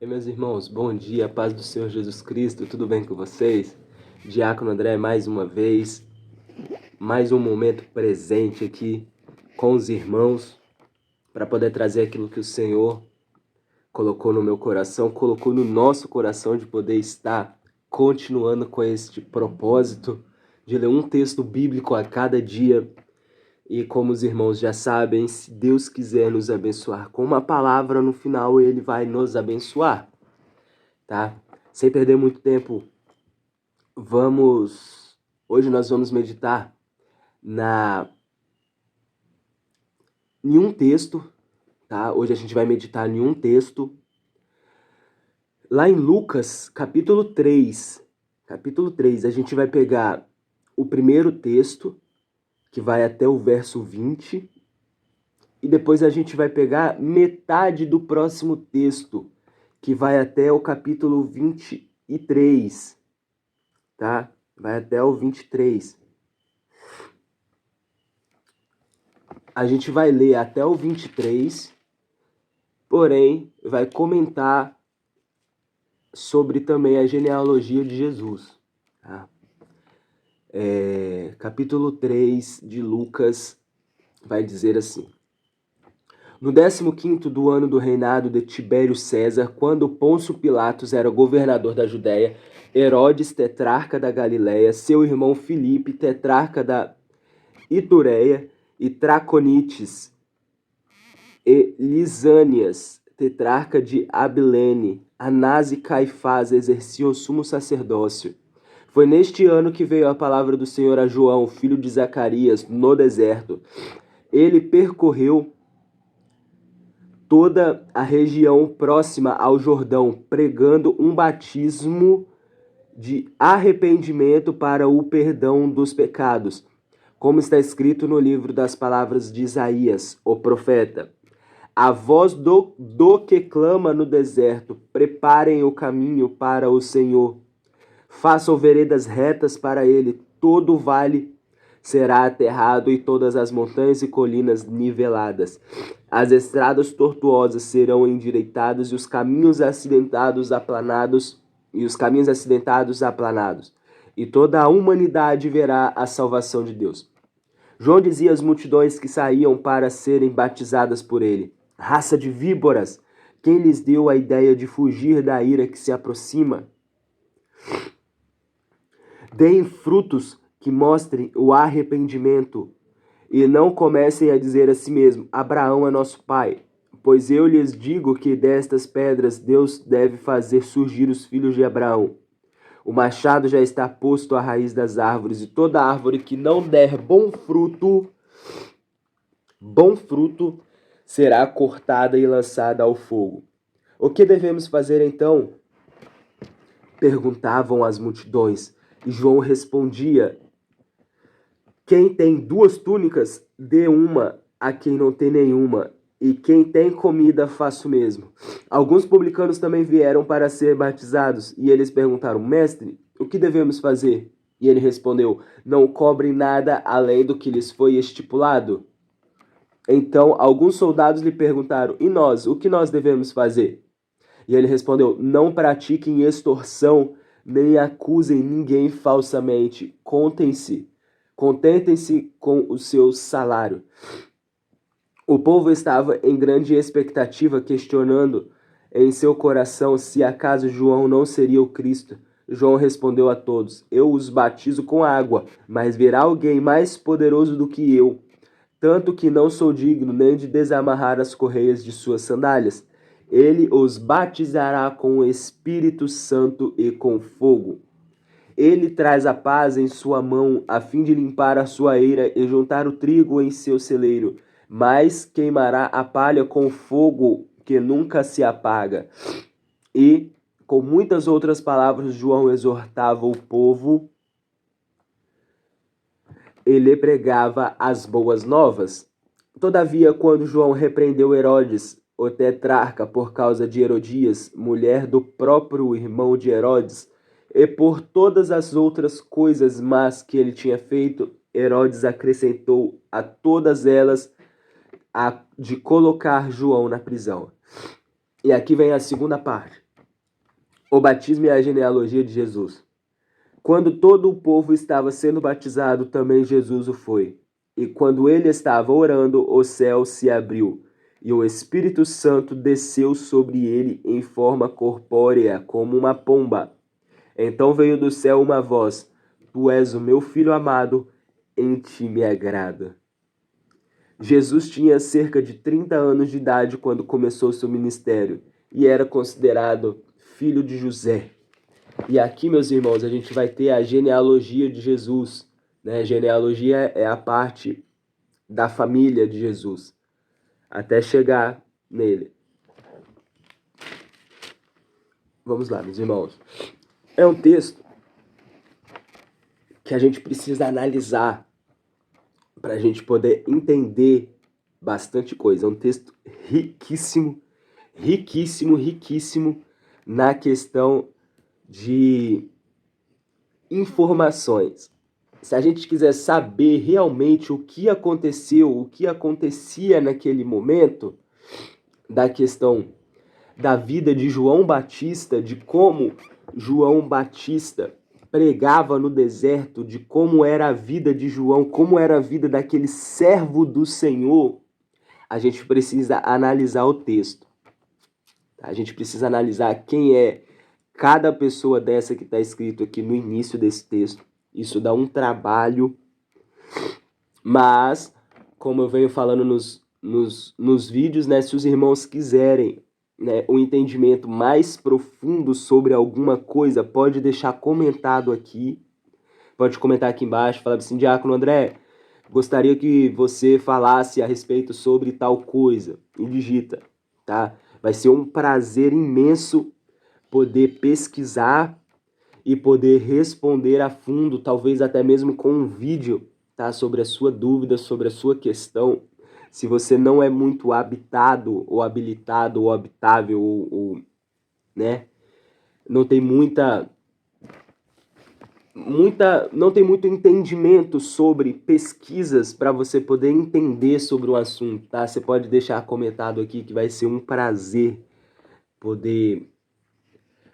E meus irmãos, bom dia, paz do Senhor Jesus Cristo, tudo bem com vocês? Diácono André, mais uma vez, mais um momento presente aqui com os irmãos para poder trazer aquilo que o Senhor colocou no meu coração, colocou no nosso coração de poder estar continuando com este propósito de ler um texto bíblico a cada dia. E como os irmãos já sabem, se Deus quiser nos abençoar com uma palavra, no final Ele vai nos abençoar, tá? Sem perder muito tempo, hoje nós vamos meditar em um texto, tá? Hoje a gente vai meditar em um texto lá em Lucas, capítulo 3. Capítulo 3, a gente vai pegar o primeiro texto, que vai até o verso 20, e depois a gente vai pegar metade do próximo texto, que vai até o capítulo 23, tá? Vai até o 23. A gente vai ler até o 23, porém vai comentar sobre também a genealogia de Jesus. Tá? Capítulo 3 de Lucas vai dizer assim: No 15º do ano do reinado de Tibério César, quando Pôncio Pilatos era governador da Judéia, Herodes, tetrarca da Galiléia, seu irmão Filipe, tetrarca da Itureia, e Traconites, e Lisânias, tetrarca de Abilene, Anás e Caifás exerciam o sumo sacerdócio. Foi neste ano que veio a palavra do Senhor a João, filho de Zacarias, no deserto. Ele percorreu toda a região próxima ao Jordão, pregando um batismo de arrependimento para o perdão dos pecados, como está escrito no livro das palavras de Isaías, o profeta. A voz do que clama no deserto, preparem o caminho para o Senhor. Façam veredas retas para ele, todo o vale será aterrado e todas as montanhas e colinas niveladas. As estradas tortuosas serão endireitadas e os caminhos acidentados aplanados, e toda a humanidade verá a salvação de Deus. João dizia às multidões que saíam para serem batizadas por ele: raça de víboras, quem lhes deu a ideia de fugir da ira que se aproxima? Deem frutos que mostrem o arrependimento e não comecem a dizer a si mesmo: Abraão é nosso pai. Pois eu lhes digo que destas pedras Deus deve fazer surgir os filhos de Abraão. O machado já está posto à raiz das árvores, e toda árvore que não der bom fruto será cortada e lançada ao fogo. O que devemos fazer então? Perguntavam as multidões. E João respondia: quem tem 2 túnicas, dê uma a quem não tem nenhuma, e quem tem comida, faça o mesmo. Alguns publicanos também vieram para ser batizados, e eles perguntaram: mestre, o que devemos fazer? E ele respondeu: não cobrem nada além do que lhes foi estipulado. Então alguns soldados lhe perguntaram: e nós, o que nós devemos fazer? E ele respondeu: não pratiquem extorsão, nem acusem ninguém falsamente. Contentem-se com o seu salário. O povo estava em grande expectativa, questionando em seu coração se acaso João não seria o Cristo. João respondeu a todos: eu os batizo com água, mas virá alguém mais poderoso do que eu, tanto que não sou digno nem de desamarrar as correias de suas sandálias. Ele os batizará com o Espírito Santo e com fogo. Ele traz a paz em sua mão, a fim de limpar a sua eira e juntar o trigo em seu celeiro, mas queimará a palha com fogo que nunca se apaga. E, com muitas outras palavras, João exortava o povo e lhe pregava as boas novas. Todavia, quando João repreendeu Herodes, o tetrarca, por causa de Herodias, mulher do próprio irmão de Herodes, e por todas as outras coisas más que ele tinha feito, Herodes acrescentou a todas elas a de colocar João na prisão. E aqui vem a segunda parte. O batismo é a genealogia de Jesus. Quando todo o povo estava sendo batizado, também Jesus o foi. E quando ele estava orando, o céu se abriu, e o Espírito Santo desceu sobre ele em forma corpórea, como uma pomba. Então veio do céu uma voz: Tu és o meu filho amado, em ti me agrada. Jesus tinha cerca de 30 anos de idade quando começou seu ministério e era considerado filho de José. E aqui, meus irmãos, a gente vai ter a genealogia de Jesus, né? Genealogia é a parte da família de Jesus, até chegar nele. Vamos lá, meus irmãos. É um texto que a gente precisa analisar para a gente poder entender bastante coisa. É um texto riquíssimo, riquíssimo, riquíssimo na questão de informações. Se a gente quiser saber realmente o que aconteceu, o que acontecia naquele momento, da questão da vida de João Batista, de como João Batista pregava no deserto, de como era a vida de João, como era a vida daquele servo do Senhor, a gente precisa analisar o texto. A gente precisa analisar quem é cada pessoa dessa que está escrito aqui no início desse texto. Isso dá um trabalho, mas, como eu venho falando nos vídeos, né, se os irmãos quiserem, né, um entendimento mais profundo sobre alguma coisa, pode deixar comentado aqui, pode comentar aqui embaixo, falar assim: Diácono André, gostaria que você falasse a respeito sobre tal coisa, e digita, tá? Vai ser um prazer imenso poder pesquisar e poder responder a fundo, talvez até mesmo com um vídeo, tá? Sobre a sua dúvida, sobre a sua questão. Se você não é muito habitado, ou habilitado, ou habitável, ou né? Não tem não tem muito entendimento sobre pesquisas para você poder entender sobre o assunto, tá? Você pode deixar comentado aqui que vai ser um prazer poder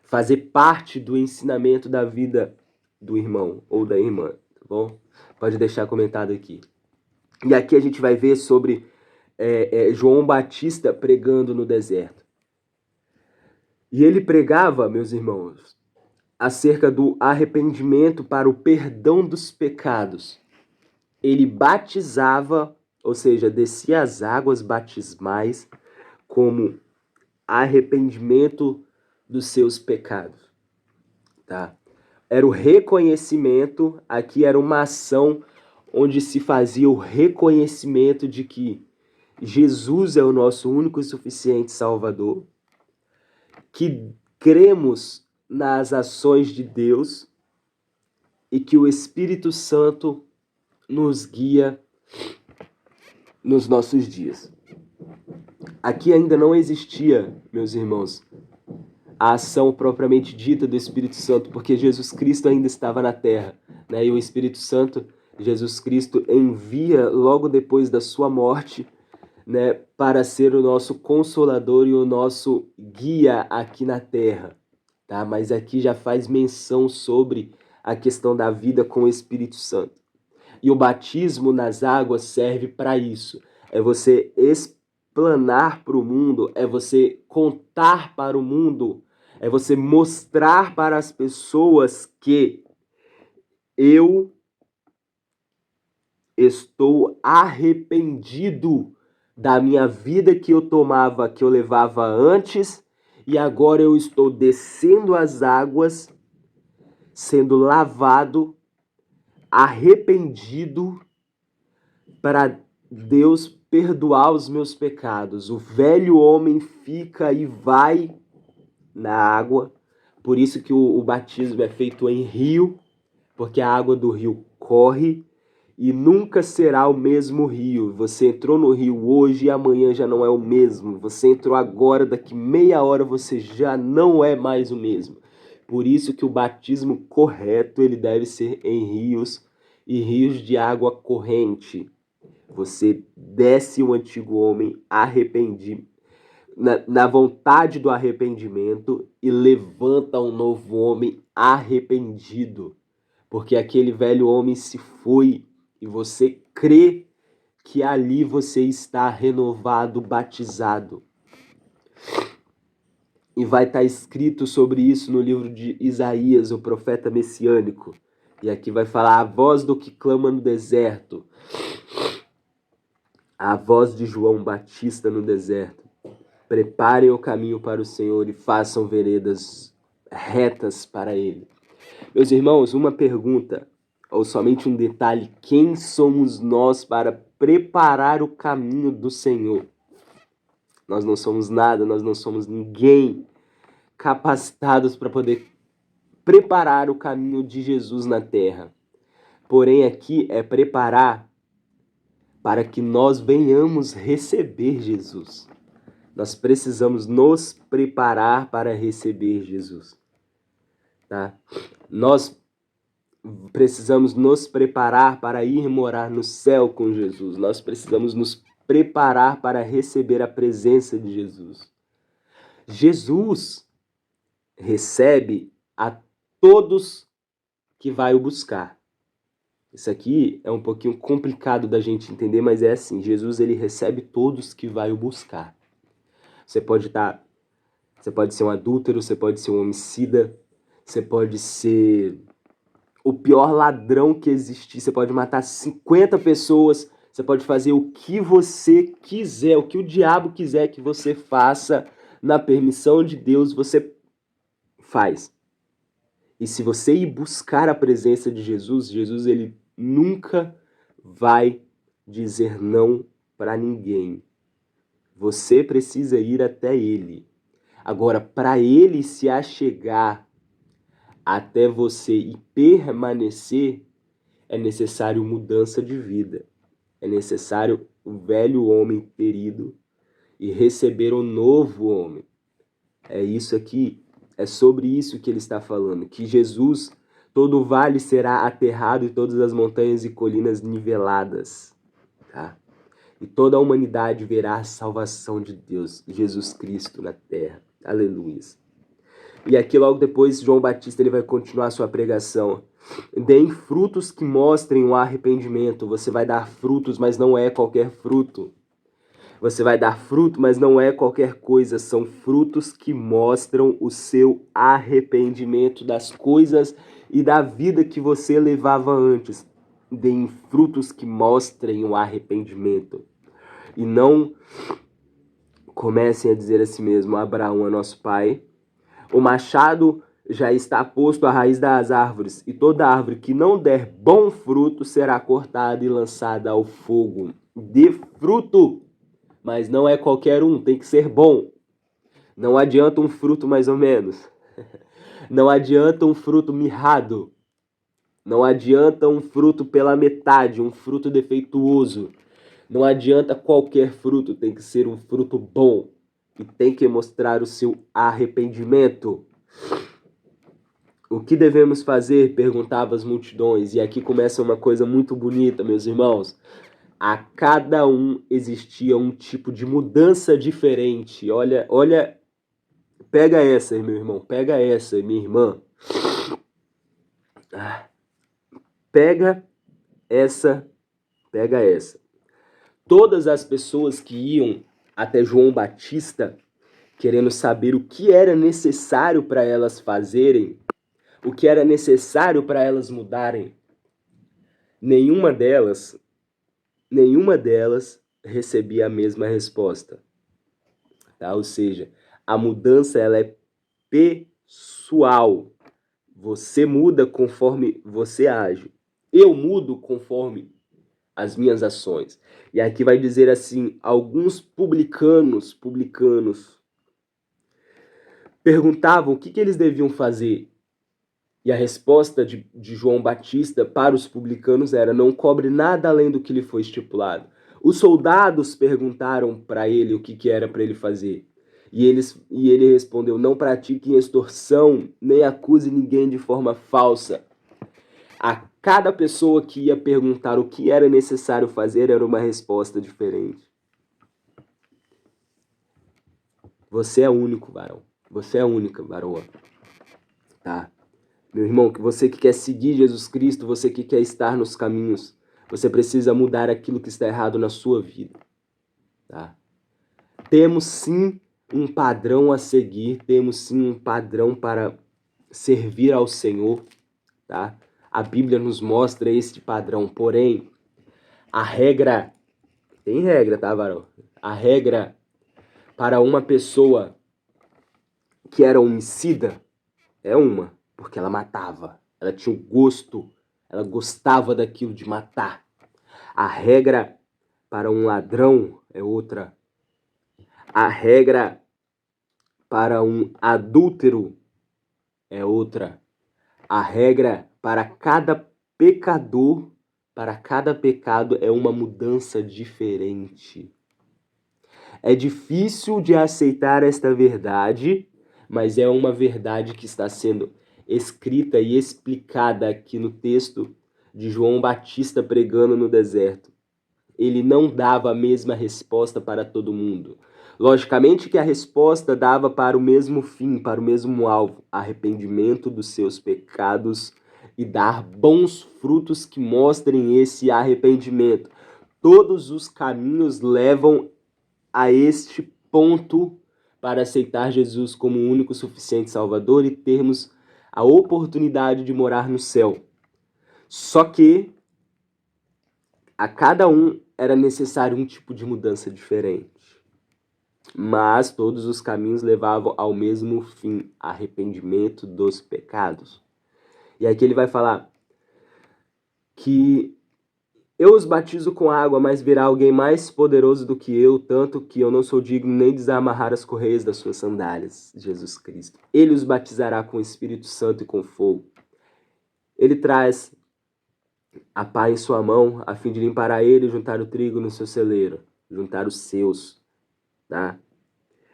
fazer parte do ensinamento da vida do irmão ou da irmã, tá bom? Pode deixar comentado aqui. E aqui a gente vai ver sobre João Batista pregando no deserto. E ele pregava, meus irmãos, acerca do arrependimento para o perdão dos pecados. Ele batizava, ou seja, descia as águas batismais como arrependimento dos seus pecados, tá? Era o reconhecimento, aqui era uma ação onde se fazia o reconhecimento de que Jesus é o nosso único e suficiente Salvador, que cremos nas ações de Deus e que o Espírito Santo nos guia nos nossos dias. Aqui ainda não existia, meus irmãos, a ação propriamente dita do Espírito Santo, porque Jesus Cristo ainda estava na terra, né? E o Espírito Santo, Jesus Cristo, envia logo depois da sua morte, né, para ser o nosso consolador e o nosso guia aqui na terra, tá? Mas aqui já faz menção sobre a questão da vida com o Espírito Santo. E o batismo nas águas serve para isso. É você explanar para o mundo, é você contar para o mundo, é você mostrar para as pessoas que eu estou arrependido da minha vida que eu tomava, que eu levava antes, e agora eu estou descendo as águas, sendo lavado, arrependido, para Deus perdoar os meus pecados. O velho homem fica e vai na água, por isso que o batismo é feito em rio, porque a água do rio corre e nunca será o mesmo rio. Você entrou no rio hoje e amanhã já não é o mesmo. Você entrou agora, daqui meia hora você já não é mais o mesmo. Por isso que o batismo correto ele deve ser em rios e rios de água corrente. Você desce o antigo homem arrependido. na vontade do arrependimento e levanta um novo homem arrependido. Porque aquele velho homem se foi e você crê que ali você está renovado, batizado. E vai estar escrito sobre isso no livro de Isaías, o profeta messiânico. E aqui vai falar a voz do que clama no deserto. A voz de João Batista no deserto. Preparem o caminho para o Senhor e façam veredas retas para Ele. Meus irmãos, uma pergunta, ou somente um detalhe: quem somos nós para preparar o caminho do Senhor? Nós não somos nada, nós não somos ninguém capacitados para poder preparar o caminho de Jesus na terra. Porém, aqui é preparar para que nós venhamos receber Jesus. Nós precisamos nos preparar para receber Jesus. Tá? Nós precisamos nos preparar para ir morar no céu com Jesus. Nós precisamos nos preparar para receber a presença de Jesus. Jesus recebe a todos que vai o buscar. Isso aqui é um pouquinho complicado da gente entender, mas é assim: Jesus, ele recebe todos que vai o buscar. Você pode ser um adúltero, você pode ser um homicida, você pode ser o pior ladrão que existir, você pode matar 50 pessoas, você pode fazer o que você quiser, o que o diabo quiser que você faça, na permissão de Deus você faz. E se você ir buscar a presença de Jesus, Jesus ele nunca vai dizer não para ninguém. Você precisa ir até ele. Agora, para ele se achegar até você e permanecer, é necessário mudança de vida. É necessário o velho homem ter ido e receber um novo homem. É isso aqui, é sobre isso que ele está falando, que Jesus, todo o vale será aterrado e todas as montanhas e colinas niveladas, tá? E toda a humanidade verá a salvação de Deus, Jesus Cristo na terra. Aleluia. E aqui logo depois João Batista ele vai continuar a sua pregação. Deem frutos que mostrem o arrependimento. Você vai dar frutos, mas não é qualquer fruto. Você vai dar fruto, mas não é qualquer coisa. São frutos que mostram o seu arrependimento das coisas e da vida que você levava antes. Deem frutos que mostrem o arrependimento. E não comecem a dizer a si mesmo: Abraão é nosso pai. O machado já está posto à raiz das árvores, e toda árvore que não der bom fruto será cortada e lançada ao fogo. Dê fruto, mas não é qualquer um, tem que ser bom. Não adianta um fruto mais ou menos. Não adianta um fruto mirrado. Não adianta um fruto pela metade, um fruto defeituoso. Não adianta qualquer fruto, tem que ser um fruto bom. E tem que mostrar o seu arrependimento. O que devemos fazer? Perguntavam as multidões. E aqui começa uma coisa muito bonita, meus irmãos. A cada um existia um tipo de mudança diferente. Olha, pega essa, meu irmão, pega essa, minha irmã. Pega essa. Todas as pessoas que iam até João Batista, querendo saber o que era necessário para elas fazerem, o que era necessário para elas mudarem, nenhuma delas recebia a mesma resposta. Tá? Ou seja, a mudança ela é pessoal. Você muda conforme você age. Eu mudo conforme as minhas ações. E aqui vai dizer assim: alguns publicanos perguntavam o que eles deviam fazer. E a resposta de João Batista para os publicanos era: não cobre nada além do que lhe foi estipulado. Os soldados perguntaram para ele o que era para ele fazer. E ele respondeu: não pratiquem extorsão, nem acuse ninguém de forma falsa. A cada pessoa que ia perguntar o que era necessário fazer era uma resposta diferente. Você é único, varão. Você é única, varoa. Tá? Meu irmão, que você que quer seguir Jesus Cristo, você que quer estar nos caminhos, você precisa mudar aquilo que está errado na sua vida. Tá? Temos sim um padrão a seguir, temos sim um padrão para servir ao Senhor. Tá? A Bíblia nos mostra este padrão, porém, a regra, tem regra, tá, varão? A regra para uma pessoa que era homicida é uma, porque ela matava, ela tinha o gosto, ela gostava daquilo de matar. A regra para um ladrão é outra. A regra para um adúltero é outra. A regra para cada pecador, para cada pecado é uma mudança diferente. É difícil de aceitar esta verdade, mas é uma verdade que está sendo escrita e explicada aqui no texto de João Batista pregando no deserto. Ele não dava a mesma resposta para todo mundo. Logicamente que a resposta dava para o mesmo fim, para o mesmo alvo, arrependimento dos seus pecados e dar bons frutos que mostrem esse arrependimento. Todos os caminhos levam a este ponto para aceitar Jesus como o único suficiente Salvador e termos a oportunidade de morar no céu. Só que a cada um era necessário um tipo de mudança diferente. Mas todos os caminhos levavam ao mesmo fim, arrependimento dos pecados. E aqui ele vai falar que eu os batizo com água, mas virá alguém mais poderoso do que eu, tanto que eu não sou digno nem de desamarrar as correias das suas sandálias, Jesus Cristo. Ele os batizará com o Espírito Santo e com fogo. Ele traz a pá em sua mão, a fim de limpar a ele e juntar o trigo no seu celeiro, juntar os seus, tá?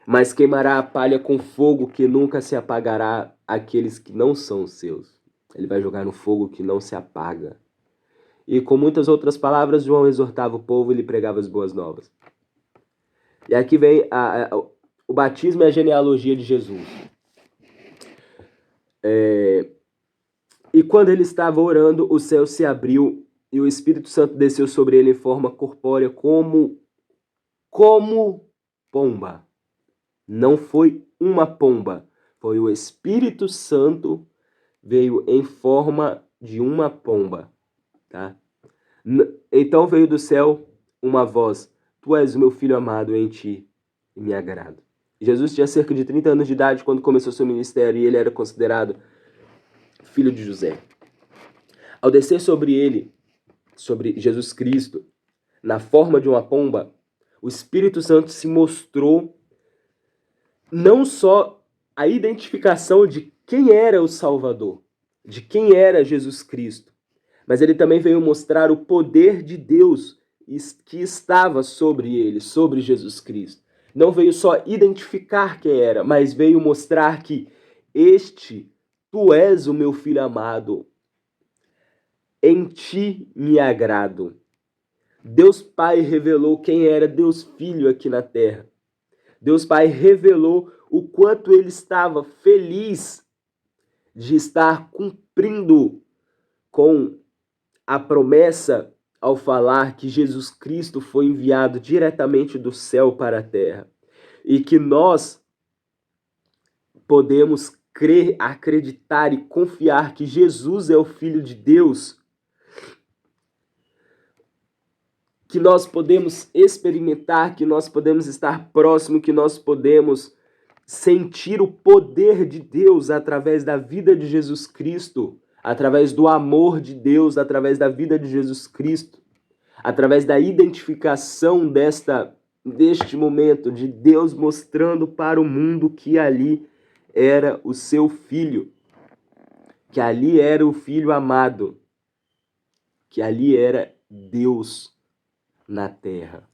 Mas queimará a palha com fogo que nunca se apagará aqueles que não são os seus. Ele vai jogar no fogo que não se apaga. E com muitas outras palavras, João exortava o povo e lhe pregava as boas novas. E aqui vem o batismo e a genealogia de Jesus. E quando ele estava orando, o céu se abriu e o Espírito Santo desceu sobre ele em forma corpórea como pomba. Não foi uma pomba, foi o Espírito Santo veio em forma de uma pomba. Tá? Então veio do céu uma voz: Tu és o meu filho amado, em ti me agrado. Jesus tinha cerca de 30 anos de idade quando começou seu ministério e ele era considerado filho de José. Ao descer sobre ele, sobre Jesus Cristo, na forma de uma pomba, o Espírito Santo se mostrou não só a identificação de quem era o Salvador, de quem era Jesus Cristo, mas ele também veio mostrar o poder de Deus que estava sobre ele, sobre Jesus Cristo. Não veio só identificar quem era, mas veio mostrar que tu és o meu filho amado, em ti me agrado. Deus Pai revelou quem era Deus Filho aqui na terra. Deus Pai revelou o quanto ele estava feliz de estar cumprindo com a promessa ao falar que Jesus Cristo foi enviado diretamente do céu para a terra e que nós podemos crer, acreditar e confiar que Jesus é o Filho de Deus, que nós podemos experimentar, que nós podemos estar próximo, que nós podemos sentir o poder de Deus através da vida de Jesus Cristo, através do amor de Deus, através da vida de Jesus Cristo, através da identificação deste momento de Deus mostrando para o mundo que ali era o seu filho, que ali era o filho amado, que ali era Deus na terra.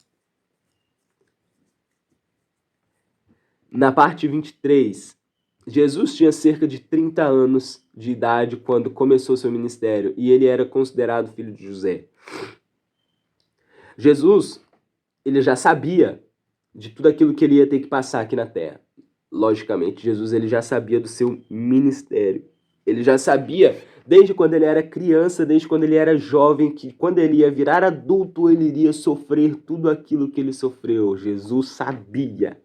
Na parte 23, Jesus tinha cerca de 30 anos de idade quando começou seu ministério e ele era considerado filho de José. Jesus, ele já sabia de tudo aquilo que ele ia ter que passar aqui na terra. Logicamente, Jesus ele já sabia do seu ministério. Ele já sabia, desde quando ele era criança, desde quando ele era jovem, que quando ele ia virar adulto, ele iria sofrer tudo aquilo que ele sofreu. Jesus sabia.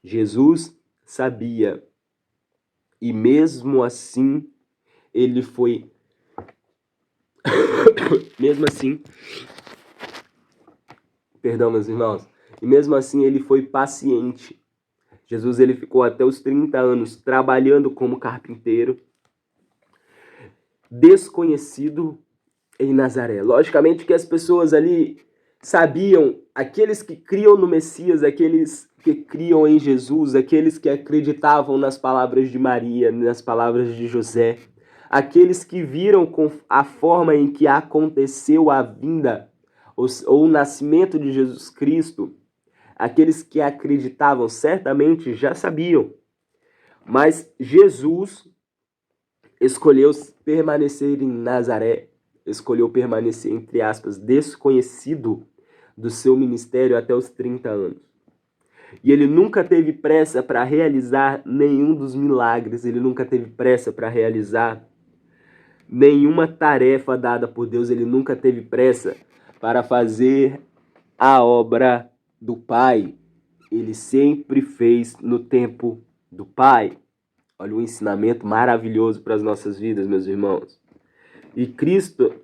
Jesus sabia. E mesmo assim, ele foi... mesmo assim... Perdão, meus irmãos. E mesmo assim, ele foi paciente. Jesus ele ficou até os 30 anos trabalhando como carpinteiro, desconhecido em Nazaré. Logicamente que as pessoas ali sabiam, aqueles que criam no Messias, aqueles que criam em Jesus, aqueles que acreditavam nas palavras de Maria, nas palavras de José, aqueles que viram com a forma em que aconteceu a vinda ou o nascimento de Jesus Cristo, aqueles que acreditavam certamente já sabiam. Mas Jesus escolheu permanecer em Nazaré, escolheu permanecer, entre aspas, desconhecido do seu ministério até os 30 anos. E ele nunca teve pressa para realizar nenhum dos milagres, ele nunca teve pressa para realizar nenhuma tarefa dada por Deus, ele nunca teve pressa para fazer a obra do Pai. Ele sempre fez no tempo do Pai. Olha um ensinamento maravilhoso para as nossas vidas, meus irmãos. E Cristo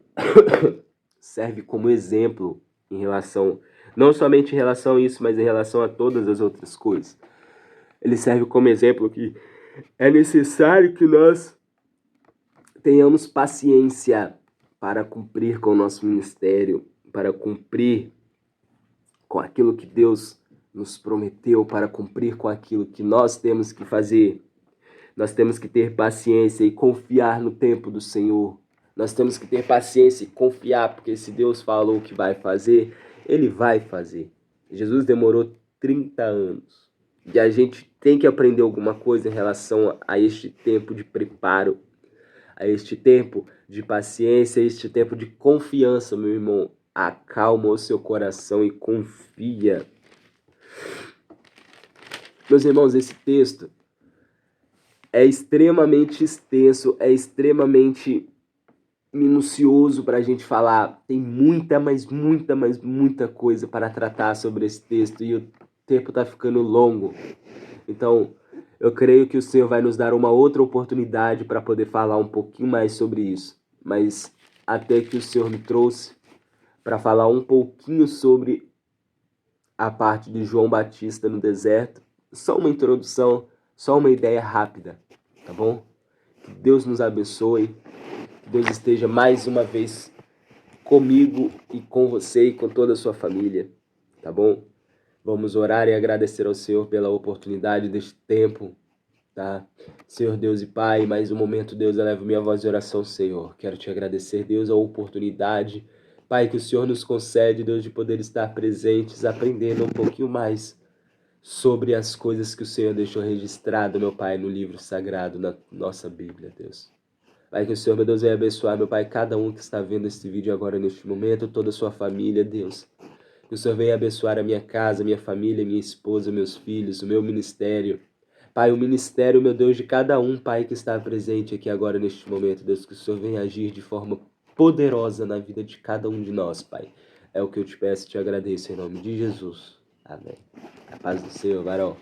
serve como exemplo em relação, não somente em relação a isso, mas em relação a todas as outras coisas. Ele serve como exemplo que é necessário que nós tenhamos paciência para cumprir com o nosso ministério, para cumprir com aquilo que Deus nos prometeu, para cumprir com aquilo que nós temos que fazer. Nós temos que ter paciência e confiar no tempo do Senhor. Nós temos que ter paciência e confiar, porque se Deus falou que vai fazer, Ele vai fazer. Jesus demorou 30 anos. E a gente tem que aprender alguma coisa em relação a este tempo de preparo, a este tempo de paciência, a este tempo de confiança, meu irmão. Acalma o seu coração e confia. Meus irmãos, esse texto é extremamente extenso, é extremamente minucioso para a gente falar. Tem muita, mas muita coisa para tratar sobre esse texto e o tempo está ficando longo. Então, eu creio que o Senhor vai nos dar uma outra oportunidade para poder falar um pouquinho mais sobre isso. Mas até que o Senhor me trouxe para falar um pouquinho sobre a parte de João Batista no deserto, só uma introdução, só uma ideia rápida, tá bom? Que Deus nos abençoe, que Deus esteja mais uma vez comigo e com você e com toda a sua família, tá bom? Vamos orar e agradecer ao Senhor pela oportunidade deste tempo, tá? Senhor Deus e Pai, mais um momento, Deus, eleva minha voz de oração, Senhor. Quero te agradecer, Deus, a oportunidade, Pai, que o Senhor nos concede, Deus, de poder estar presentes, aprendendo um pouquinho mais sobre as coisas que o Senhor deixou registrado, meu Pai, no livro sagrado, na nossa Bíblia, Deus. Pai, que o Senhor, meu Deus, venha abençoar, meu Pai, cada um que está vendo este vídeo agora, neste momento, toda a sua família, Deus. Que o Senhor venha abençoar a minha casa, minha família, minha esposa, meus filhos, o meu ministério. Pai, o ministério, meu Deus, de cada um, Pai, que está presente aqui agora neste momento, Deus, que o Senhor venha agir de forma poderosa na vida de cada um de nós, Pai. É o que eu te peço e te agradeço em nome de Jesus. Amém. A paz do Senhor, varão.